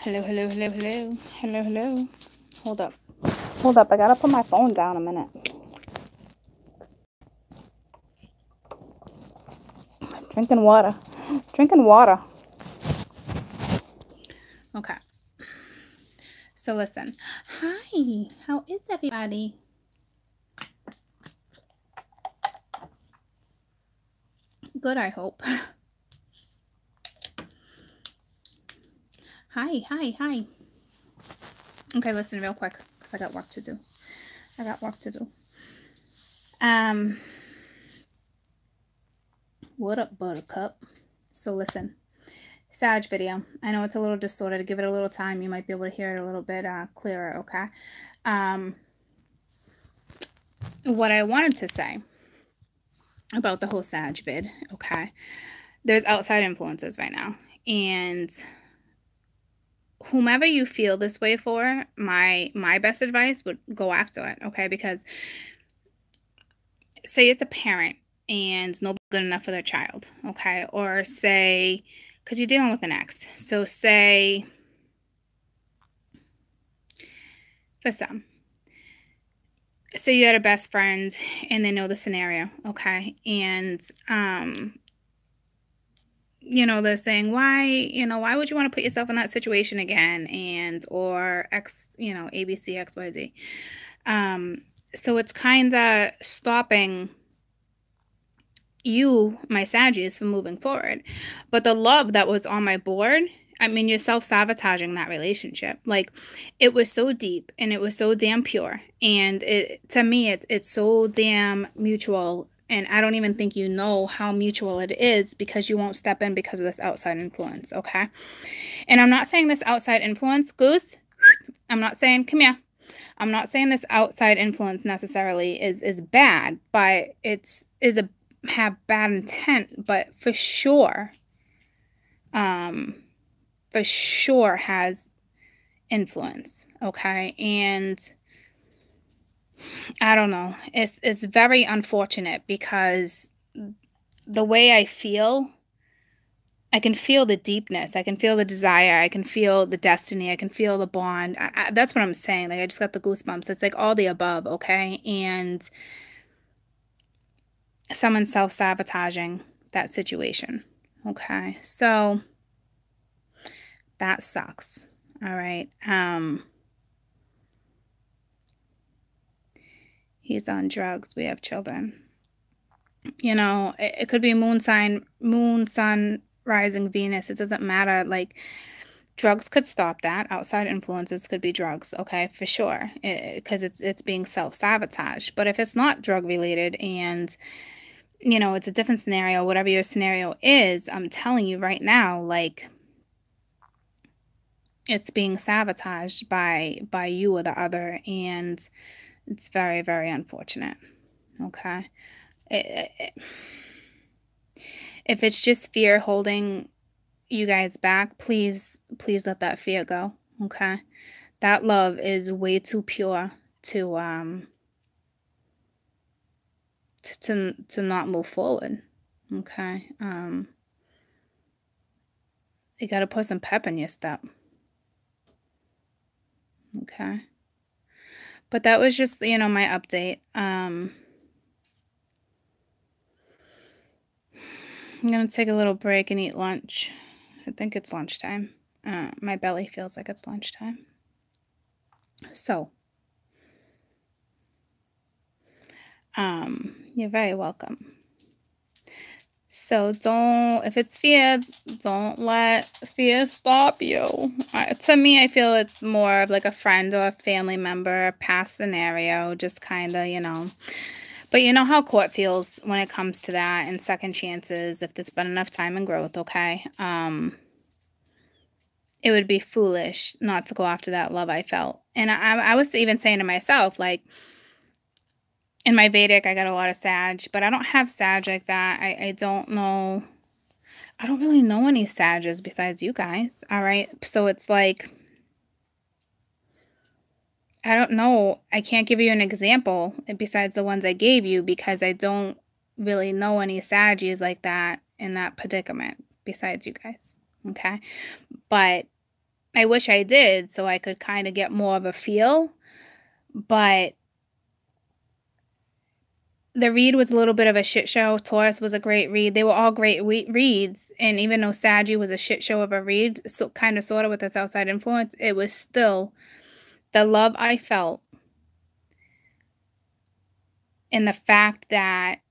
Hello, hello, hello, hello. Hello, hello. Hold up. Hold up. I gotta put my phone down a minute. Drinking water. Drinking water. Okay. So listen. Hi. How is everybody? Good, I hope. Hi, hi, hi. Okay, listen real quick, because I got work to do. What up, buttercup? So listen. Sag video. I know it's a little distorted. Give it a little time. You might be able to hear it a little bit clearer, okay? What I wanted to say about the whole Sag vid, okay? There's outside influences right now. And whomever you feel this way for, my best advice would go after it, okay? Because say it's a parent and nobody's good enough for their child, okay? Or say, because you're dealing with an ex. So say, for some, say you had a best friend and they know the scenario, okay? And, you know, they're saying, why would you want to put yourself in that situation again? And, or X, you know, ABC, XYZ. So it's kind of stopping you, my Saggies, from moving forward. But the love that was on my board, I mean, you're self-sabotaging that relationship. Like, it was so deep and it was so damn pure. And to me, it's so damn mutual. And I don't even think you know how mutual it is because you won't step in because of this outside influence, okay? And I'm not saying this outside influence, Goose, I'm not saying, come here. I'm not saying this outside influence necessarily is bad, but have bad intent, but for sure has influence, okay? And I don't know, it's very unfortunate because the way I can feel the deepness, I can feel the desire, I can feel the destiny, I can feel the bond. That's what I'm saying. Like, I just got the goosebumps. It's like all the above, okay? And someone self-sabotaging that situation, okay? So that sucks. All right. He's on drugs. We have children. You know, it could be moon, sun, rising Venus. It doesn't matter. Like, drugs could stop that. Outside influences could be drugs, okay, for sure, because it's being self-sabotage. But if it's not drug related and, you know, it's a different scenario, whatever your scenario is, I'm telling you right now, like, it's being sabotaged by you or the other, and it's very, very unfortunate, okay? If it's just fear holding you guys back, please let that fear go, okay? That love is way too pure to not move forward, okay? You got to put some pep in your step, okay? But that was just, you know, my update. I'm going to take a little break and eat lunch. I think it's lunchtime. My belly feels like it's lunchtime. So, you're very welcome. So if it's fear, don't let fear stop you. To me, I feel it's more of like a friend or a family member, past scenario, just kind of, you know. But you know how court feels when it comes to that and second chances, if there's been enough time and growth, okay? It would be foolish not to go after that love I felt. And I was even saying to myself, like, in my Vedic, I got a lot of Sag, but I don't have Sag like that. I don't know. I don't really know any Sages besides you guys, all right? So it's like, I don't know. I can't give you an example besides the ones I gave you because I don't really know any Saggies like that in that predicament besides you guys, okay? But I wish I did so I could kind of get more of a feel, but the read was a little bit of a shit show. Taurus was a great read. They were all great reads, and even though Saggie was a shit show of a read, so kind of sort of with its outside influence, it was still the love I felt and the fact that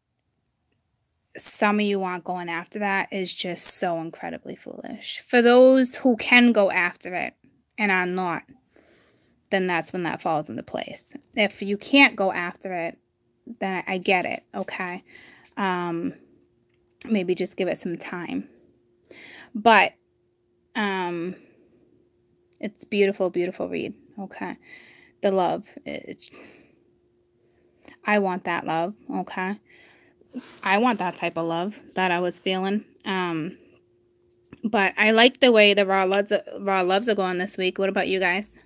some of you aren't going after that is just so incredibly foolish. For those who can go after it and are not, then that's when that falls into place. If you can't go after it, then I get it, okay? Maybe just give it some time. But it's beautiful, beautiful read, okay? The love. I want that love, okay? I want that type of love that I was feeling. But I like the way the raw loves are going this week. What about you guys?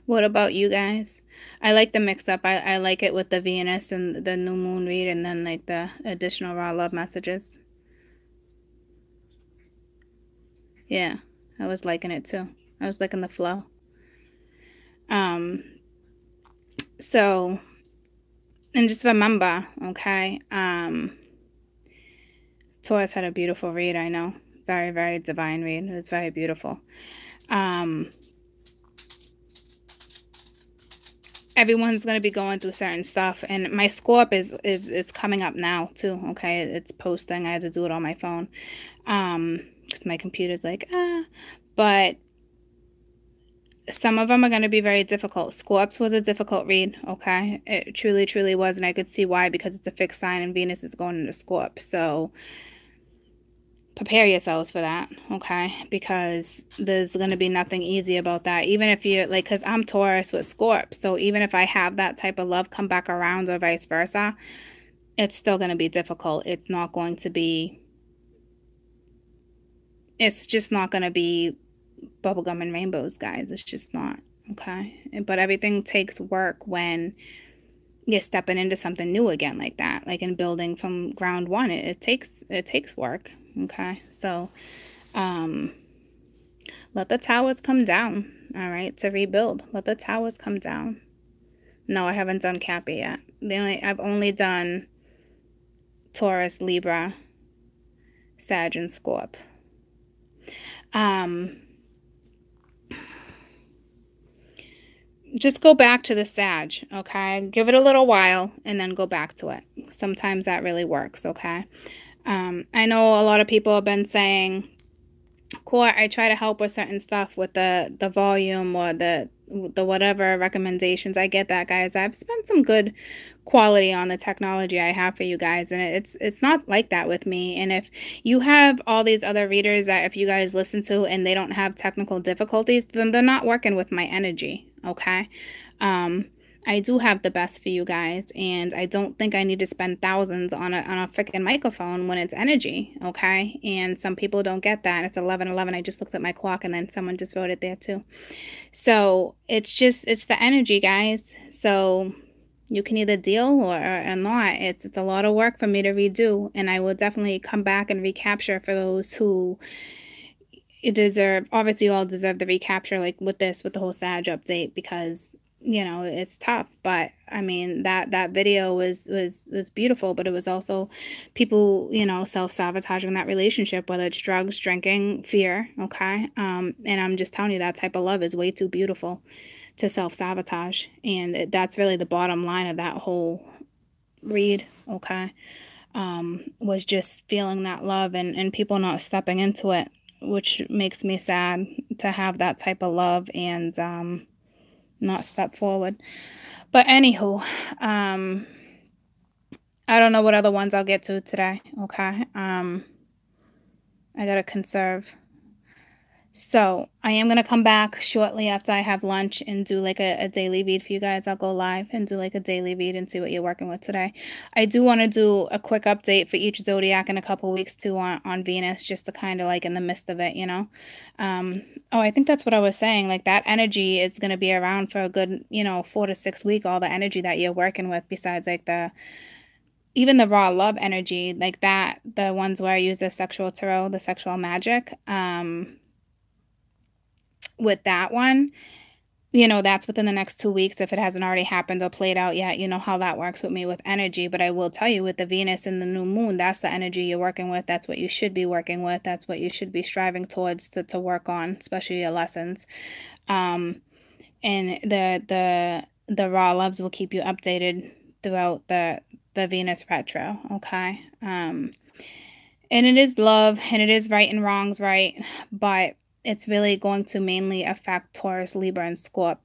What about you guys? I like the mix-up. I like it with the Venus and the new moon read and then like the additional raw love messages. Yeah, I was liking it too. I was liking the flow. So, and just remember, okay, Taurus had a beautiful read, I know. Very, very divine read. It was very beautiful. Everyone's going to be going through certain stuff, and my Scorp is coming up now too, okay? It's posting. I had to do it on my phone because my computer's like, but some of them are going to be very difficult. Scorps was a difficult read, okay? It truly, truly was, and I could see why, because it's a fixed sign and Venus is going into Scorp. So prepare yourselves for that, okay? Because there's going to be nothing easy about that. Even if you, like, because I'm Taurus with Scorp, so even if I have that type of love come back around or vice versa, it's still going to be difficult. It's not going to be, it's just not going to be bubblegum and rainbows, guys. It's just not, okay? But everything takes work when you're stepping into something new again like that, like in building from ground one. It takes work, okay? So let the towers come down, all right, to rebuild. Let the towers come down. No, I haven't done Cappy yet. I've only done Taurus, Libra, Sag, and Scorp. Just go back to the Sag, okay? Give it a little while and then go back to it. Sometimes that really works, okay? I know a lot of people have been saying, Core, I try to help with certain stuff with the volume or the whatever recommendations. I get that, guys. I've spent some good quality on the technology I have for you guys, and it's not like that with me. And if you have all these other readers that if you guys listen to and they don't have technical difficulties, then they're not working with my energy, okay? I do have the best for you guys, and I don't think I need to spend thousands on a freaking microphone when it's energy, okay? And some people don't get that. It's 11:11. I just looked at my clock, and then someone just wrote it there too. So it's the energy, guys. So you can either deal or not. It's a lot of work for me to redo, and I will definitely come back and recapture for those who deserve. Obviously, you all deserve the recapture, like with the whole Sag update, because you know it's tough. But I mean that video was beautiful, but it was also people, you know, self-sabotaging that relationship, whether it's drugs, drinking, fear, okay? And I'm just telling you, that type of love is way too beautiful to self-sabotage, and that's really the bottom line of that whole read, okay? Was just feeling that love and people not stepping into it, which makes me sad to have that type of love and not step forward. But anywho, I don't know what other ones I'll get to today, okay? I gotta conserve. So I am going to come back shortly after I have lunch and do like a daily read for you guys. I'll go live and do like a daily read and see what you're working with today. I do want to do a quick update for each zodiac in a couple weeks too on Venus, just to kind of like in the midst of it, you know. Oh, I think that's what I was saying. Like that energy is going to be around for a good, you know, 4 to 6 weeks, all the energy that you're working with, besides like the even the raw love energy, like that, the ones where I use the sexual tarot, the sexual magic, with that one, that's within the next 2 weeks if it hasn't already happened or played out yet. You know how that works with me with energy. But I will tell you, with the Venus and the new moon, that's the energy you're working with. That's what you should be working with. That's what you should be striving towards to work on, especially your lessons. And the raw loves will keep you updated throughout the Venus retro, okay? And it is love, and it is right and wrongs, right? But it's really going to mainly affect Taurus, Libra, and Scorp,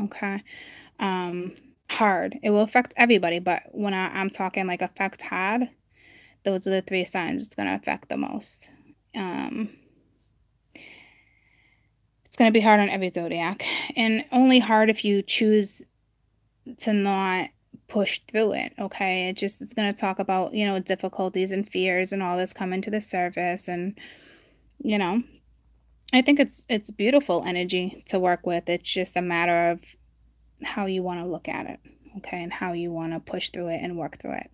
okay? Hard. It will affect everybody, but when I'm talking like affect hard, those are the 3 signs it's going to affect the most. It's going to be hard on every zodiac, and only hard if you choose to not push through it, okay? It's going to talk about, difficulties and fears and all this coming to the surface, and, I think it's beautiful energy to work with. It's just a matter of how you want to look at it, okay, and how you want to push through it and work through it.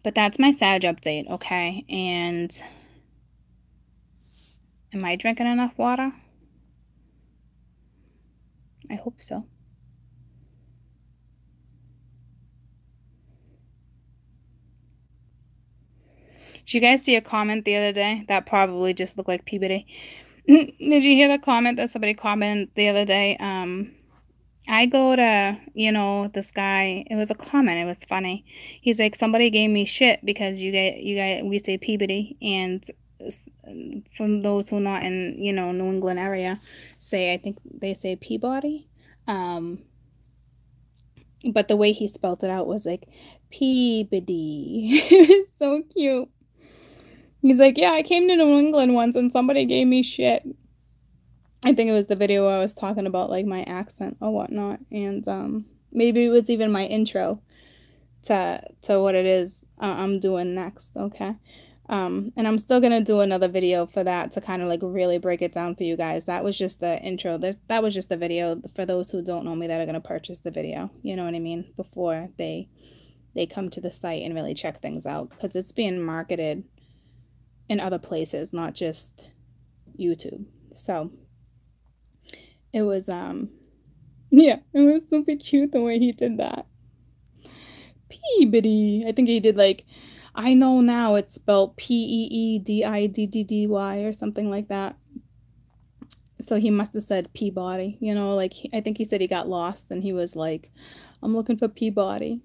But that's my Sag update, okay? And am I drinking enough water? I hope so. Did you guys see a comment the other day? That probably just looked like Peabody. Did you hear the comment that somebody commented the other day? I go to, this guy, it was a comment, it was funny. He's like, somebody gave me shit because we say Peabody, and from those who are not in, New England area, I think they say Peabody. But the way he spelled it out was like Peabody. It was so cute. He's like, yeah, I came to New England once and somebody gave me shit. I think it was the video where I was talking about like my accent or whatnot, and maybe it was even my intro to what it is I'm doing next, okay? And I'm still gonna do another video for that to kind of like really break it down for you guys. That was just the intro. That was just the video for those who don't know me that are gonna purchase the video. You know what I mean? Before they come to the site and really check things out, because it's being marketed in other places, not just YouTube. So it was yeah, it was super cute the way he did that. Peabody. I think he did like, I know now it's spelled Peeddiddy or something like that. So he must have said Peabody, like I think he said he got lost and he was like, I'm looking for Peabody,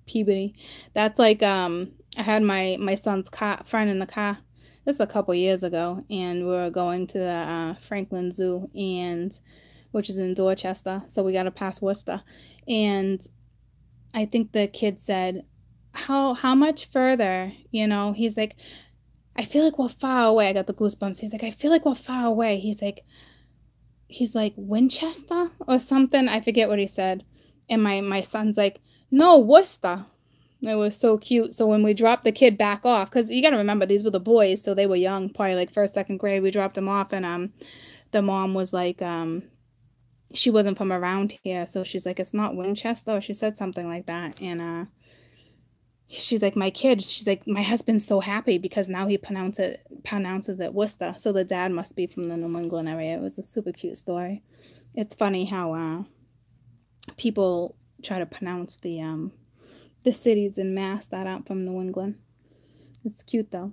Peabody. That's like I had my son's friend in the car. This is a couple years ago, and we were going to the Franklin Zoo, and which is in Dorchester, so we got to pass Worcester, and I think the kid said, how much further, he's like, I feel like we're far away. I got the goosebumps. He's like, I feel like we're far away. He's like Winchester or something. I forget what he said. And my son's like, no, Worcester. It was so cute. So when we dropped the kid back off, because you got to remember, these were the boys, so they were young, probably like first, second grade. We dropped them off, and the mom was like, she wasn't from around here, so she's like, it's not Winchester, or she said something like that. And she's like, she's like, my husband's so happy because now he pronounces it Worcester. So the dad must be from the New England area. It was a super cute story. It's funny how people try to pronounce the cities in Mass that aren't from New England. It's cute though.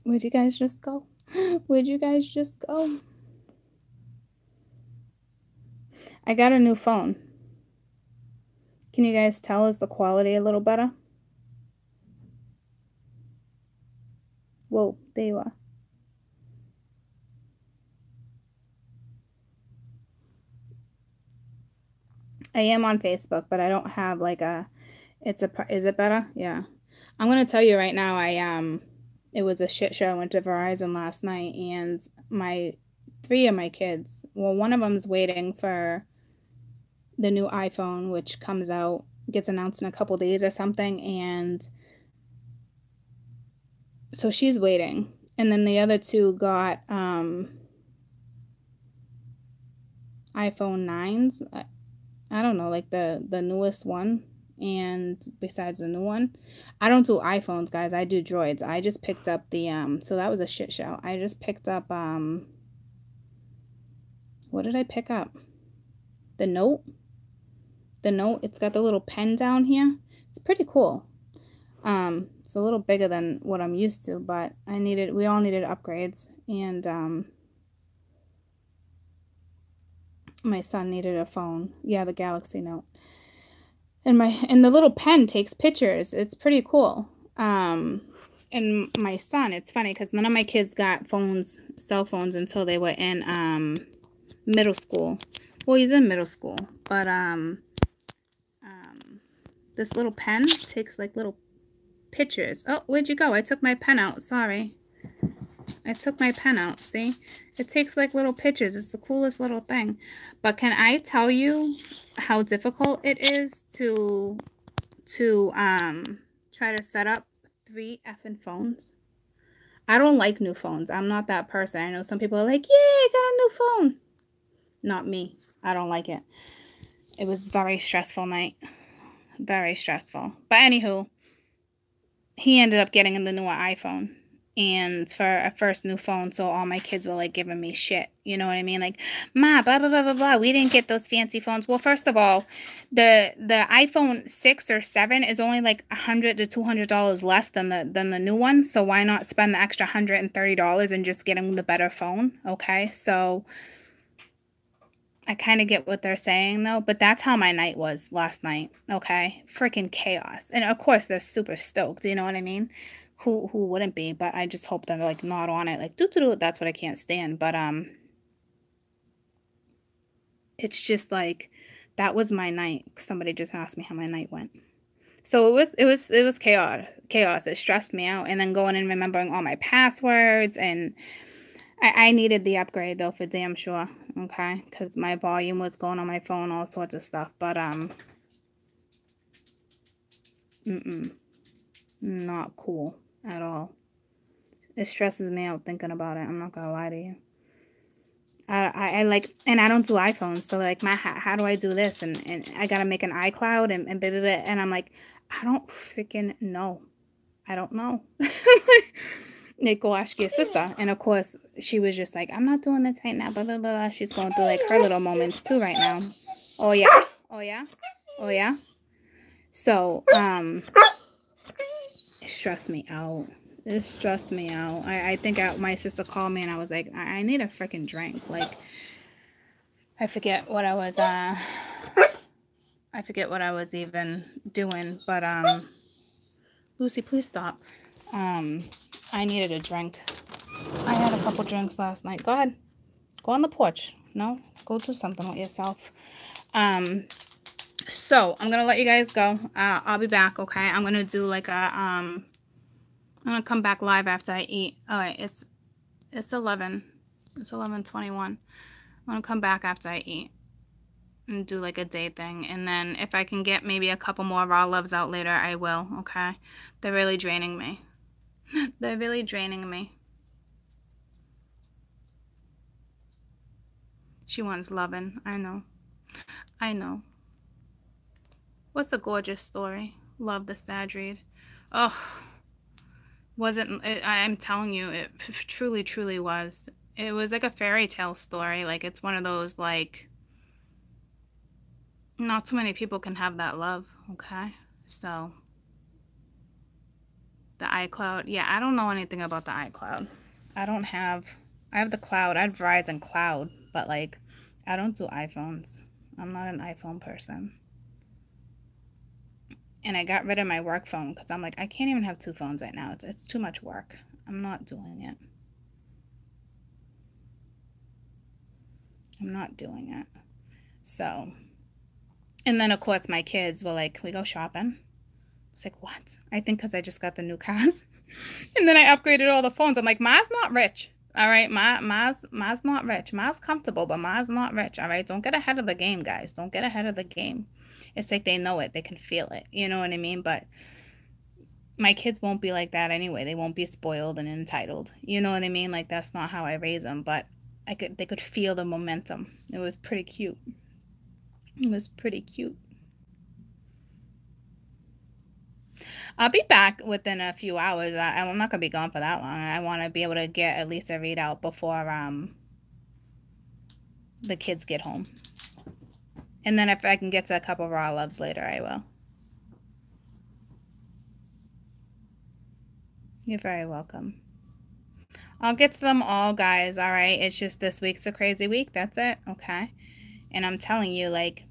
Where'd you guys just go? Where'd you guys just go? I got a new phone. Can you guys tell, is the quality a little better? Whoa, there you are. I am on Facebook, but I don't have like is it better? Yeah. I'm going to tell you right now, it was a shit show. I went to Verizon last night, and 3 of my kids, well, one of them's waiting for the new iPhone, which gets announced in a couple days or something, and so she's waiting. And then the other 2 got iPhone 9s. I don't know, like the newest one. And besides the new one, I don't do iPhones, guys. I do Droids. I just picked up the so that was a shit show. I just picked up what did I pick up? The Note. The Note, it's got the little pen down here. It's pretty cool. It's a little bigger than what I'm used to, but we all needed upgrades, and my son needed a phone. Yeah, the Galaxy Note. And the little pen takes pictures. It's pretty cool. And my son, it's funny because none of my kids got cell phones until they were in middle school. Well, he's in middle school, but this little pen takes like little pictures. Oh, where'd you go? I took my pen out. Sorry. I took my pen out. See? It takes like little pictures. It's the coolest little thing. But can I tell you how difficult it is to try to set up 3 effing phones? I don't like new phones. I'm not that person. I know some people are like, "Yeah, I got a new phone." Not me. I don't like it. It was a very stressful night. Very stressful. But anywho, he ended up getting the newer iPhone. And for a first new phone, so all my kids were like giving me shit. You know what I mean? Like, ma, blah, blah, blah, blah, blah. We didn't get those fancy phones. Well, first of all, the iPhone 6 or 7 is only like $100 to $200 less than the new one. So why not spend the extra $130 and just getting the better phone? Okay, so I kind of get what they're saying though, but that's how my night was last night. Okay, freaking chaos. And of course they're super stoked. You know what I mean? Who wouldn't be? But I just hope they're like not on it, like doo doo doo. That's what I can't stand. But it's just like that was my night. Somebody just asked me how my night went. So it was chaos. Chaos. It stressed me out. And then going and remembering all my passwords, and I needed the upgrade though for damn sure. Okay, because my volume was going on my phone, all sorts of stuff. But not cool at all. It stresses me out thinking about it. I'm not gonna lie to you. I like, and I don't do iPhones, so like how do I do this? And I gotta make an iCloud and blah, blah, blah. And I'm like, I don't freaking know. I don't know. Like, go ask your sister. And of course, she was just like, I'm not doing this right now, blah, blah, blah. She's going through like her little moments too right now. Oh yeah. Oh yeah. Oh yeah. So, it stressed me out. It stressed me out. I think my sister called me and I was like, I need a freaking drink. Like, I forget what I was even doing, but Lucy, please stop. I needed a drink. I had a couple drinks last night. Go ahead. Go on the porch. No? Go do something with yourself. So I'm gonna let you guys go. I'll be back, okay? I'm gonna do like a I'm gonna come back live after I eat. Alright, it's 11. It's 11:21. I'm gonna come back after I eat and do like a day thing, and then if I can get maybe a couple more raw loves out later, I will, okay? They're really draining me. They're really draining me. She wants loving. I know. I know. What's a gorgeous story? Love the sad read. Oh, wasn't it? I'm telling you, it truly, truly was. It was like a fairy tale story. Like, it's one of those, like, not too many people can have that love, okay? So, the iCloud. Yeah, I don't know anything about the iCloud. I have the cloud. I have Verizon Cloud, but, like, I don't do iPhones. I'm not an iPhone person. And I got rid of my work phone because I'm like, I can't even have 2 phones right now. It's too much work. I'm not doing it. I'm not doing it. So, and then of course my kids were like, we go shopping. I was like, what? I think because I just got the new cars. And then I upgraded all the phones. I'm like, Ma's not rich. All right, Ma's not rich. Ma's comfortable, but Ma's not rich. All right, don't get ahead of the game, guys. Don't get ahead of the game. It's like they know it. They can feel it. You know what I mean? But my kids won't be like that anyway. They won't be spoiled and entitled. You know what I mean? Like, that's not how I raise them. But they could feel the momentum. It was pretty cute. It was pretty cute. I'll be back within a few hours. I'm not gonna be gone for that long. I want to be able to get at least a readout before the kids get home. And then if I can get to a couple raw loves later, I will. You're very welcome. I'll get to them all, guys. All right. It's just this week's a crazy week. That's it. Okay. And I'm telling you, like,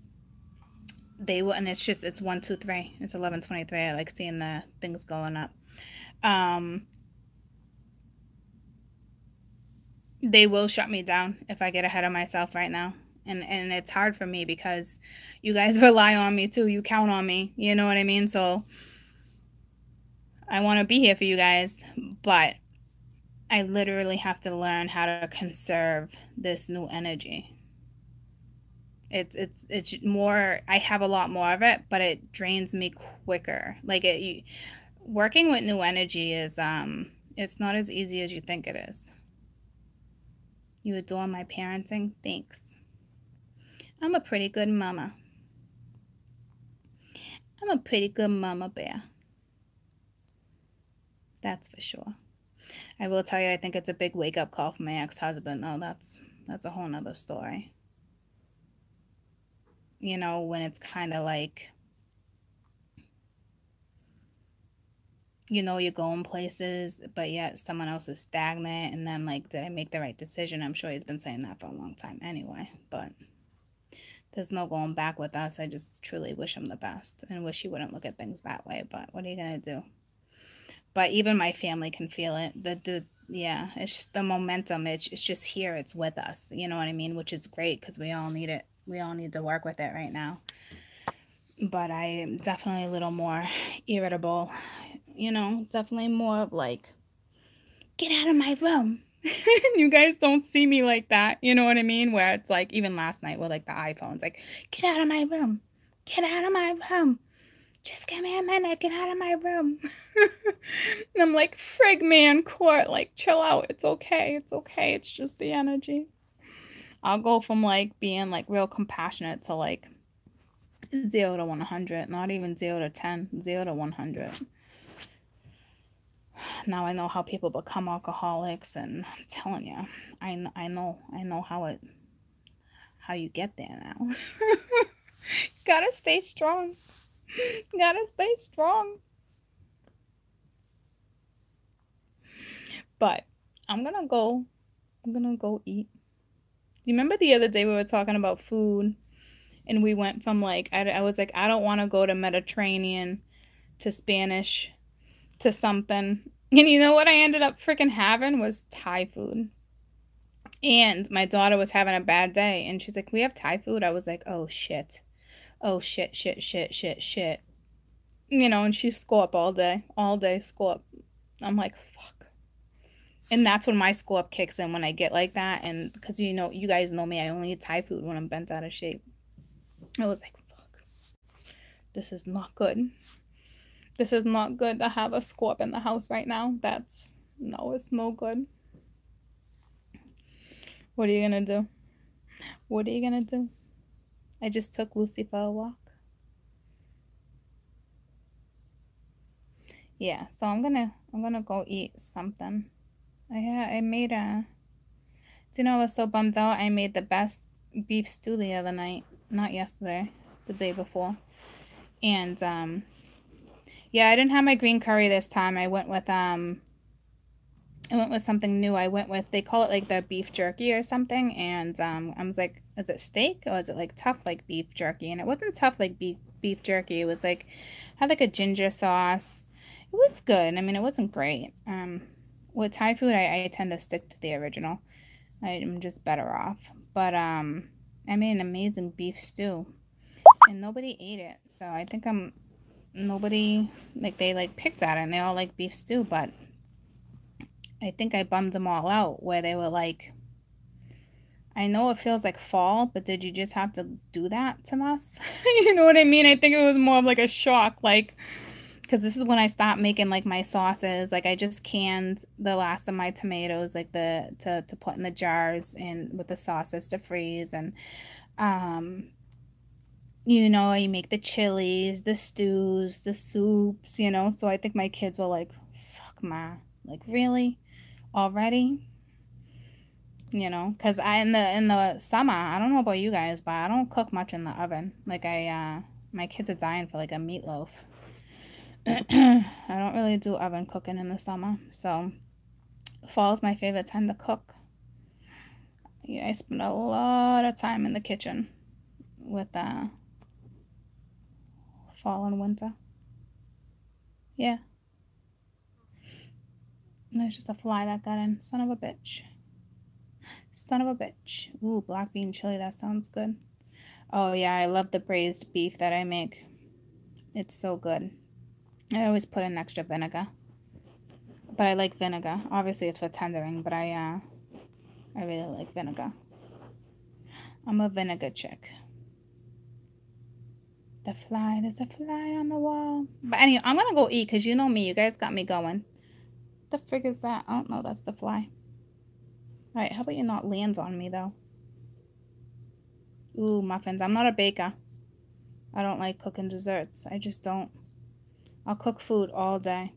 they will, and it's 1, 2, 3. It's 11:23. I like seeing the things going up. They will shut me down if I get ahead of myself right now. And it's hard for me because you guys rely on me too. You count on me. You know what I mean? So I want to be here for you guys, but I literally have to learn how to conserve this new energy. It's more, I have a lot more of it, but it drains me quicker. Like working with new energy is it's not as easy as you think it is. You adore my parenting? Thanks. I'm a pretty good mama. I'm a pretty good mama bear. That's for sure. I will tell you, I think it's a big wake-up call for my ex-husband. Oh, that's a whole nother story. You know, when it's kind of like, you know, you're going places, but yet someone else is stagnant, and then like, did I make the right decision? I'm sure he's been saying that for a long time anyway, but there's no going back with us. I just truly wish him the best and wish he wouldn't look at things that way, but what are you gonna do? But even my family can feel it. Yeah, it's just the momentum. It's just here. It's with us. You know what I mean? Which is great because we all need it. We all need to work with it right now. But I am definitely a little more irritable. You know, definitely more of like, get out of my room. You guys don't see me like that. You know what I mean? Where it's like, even last night with like the iPhones, like, get out of my room. Get out of my room. Just give me a minute, get out of my room. And I'm like, frig man, court, like, chill out. It's okay. It's okay. It's just the energy. I'll go from like being like real compassionate to like 0 to 100, not even 0 to 10, 0 to 100. Now I know how people become alcoholics, and I'm telling you, I know how you get there now. Gotta stay strong. Gotta stay strong. But I'm gonna go eat. You remember the other day we were talking about food, and we went from like, I was like, I don't want to go to Mediterranean to Spanish to something. And you know what I ended up freaking having was Thai food. And my daughter was having a bad day, and she's like, we have Thai food. I was like, oh shit. Oh shit, shit, shit, shit, shit. You know, and she scorp all day. All day scorp. I'm like, fuck. And that's when my scorp kicks in, when I get like that. And because, you know, you guys know me, I only eat Thai food when I'm bent out of shape. I was like, fuck. This is not good. This is not good to have a scorp in the house right now. No, it's no good. What are you gonna do? What are you gonna do? I just took Lucy for a walk. Yeah, so I'm gonna go eat something. I made a, do you know, I was so bummed out. I made the best beef stew the other night. Not yesterday, the day before. And yeah, I didn't have my green curry this time. I went with something new. I went with, they call it like the beef jerky or something, and I was like, is it steak or is it like tough like beef jerky? And it wasn't tough like beef jerky. It was like, had like a ginger sauce. It was good. I mean, it wasn't great. With Thai food, I tend to stick to the original. I'm just better off. But I made an amazing beef stew, and nobody ate it. So I think nobody, like, they like picked at it, and they all like beef stew, but I think I bummed them all out, where they were like, I know it feels like fall, but did you just have to do that to us? You know what I mean? I think it was more of like a shock, like, because this is when I stopped making like my sauces. Like, I just canned the last of my tomatoes, like to put in the jars and with the sauces to freeze. And You know, you make the chilies, the stews, the soups, you know. So I think my kids were like, fuck, ma. Like, really? Already? You know, because I in the summer, I don't know about you guys, but I don't cook much in the oven. Like my kids are dying for like a meatloaf. I don't really do oven cooking in the summer. So fall is my favorite time to cook. Yeah, I spend a lot of time in the kitchen with fall and winter. Yeah, there's just a fly that got in. Son of a bitch. Son of a bitch. Ooh, black bean chili. That sounds good. Oh yeah, I love the braised beef that I make. It's so good. I always put in extra vinegar, but I like vinegar. Obviously, it's for tendering, but I really like vinegar. I'm a vinegar chick. The fly, there's a fly on the wall. But anyway, I'm gonna go eat because you know me. You guys got me going. The frig is that? Oh no, that's the fly. All right, how about you not land on me though? Ooh, muffins. I'm not a baker. I don't like cooking desserts. I just don't. I'll cook food all day.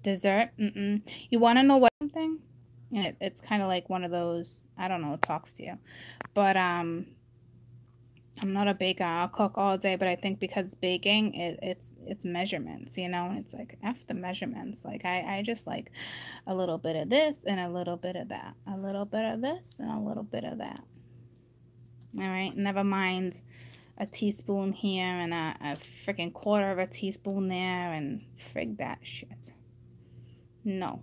Dessert? Mm-mm. You want to know what something? And it's kind of like one of those, I don't know, it talks to you. But I'm not a baker. I'll cook all day, but I think because baking, it's measurements, you know? It's like F the measurements. Like I just like a little bit of this and a little bit of that. A little bit of this and a little bit of that. All right, never mind a teaspoon here and a freaking quarter of a teaspoon there and frig that shit. No,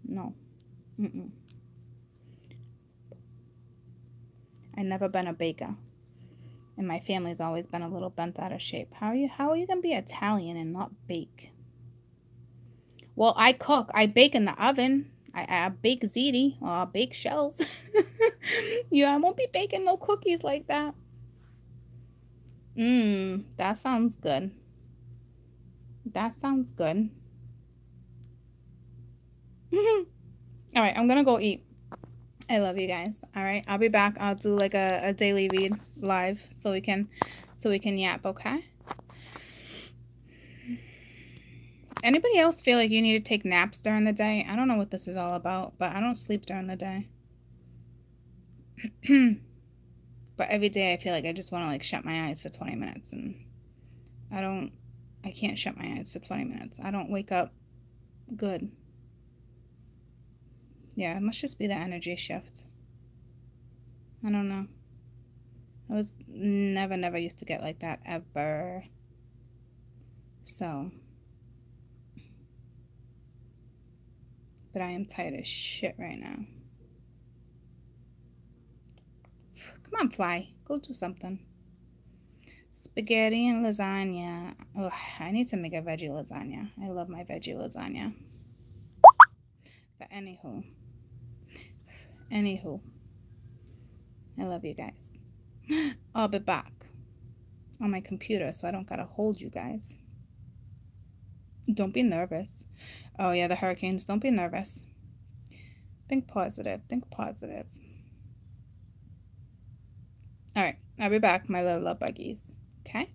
no. Mm-mm. I never been a baker. And my family's always been a little bent out of shape. How are you gonna be Italian and not bake? Well, I cook. I bake in the oven. I bake ziti or I bake shells. Yeah, I won't be baking no cookies like that. That sounds good. That sounds good. All right, I'm gonna go eat. I love you guys. All right, I'll be back. I'll do like a daily read live so we can yap, okay? Anybody else feel like you need to take naps during the day? I don't know what this is all about, but I don't sleep during the day. But every day I feel like I just want to like shut my eyes for 20 minutes and I can't shut my eyes for 20 minutes. I don't wake up good. Yeah, it must just be the energy shift. I don't know. I was never used to get like that ever. So, but I am tired as shit right now. Come on, fly. Go do something. Spaghetti and lasagna. Oh, I need to make a veggie lasagna. I love my veggie lasagna. But anywho, I love you guys. I'll be back on my computer so I don't gotta hold you guys. Don't be nervous. Oh yeah, the hurricanes. Don't be nervous. Think positive. Think positive. All right, I'll be back, my little love buggies. Okay?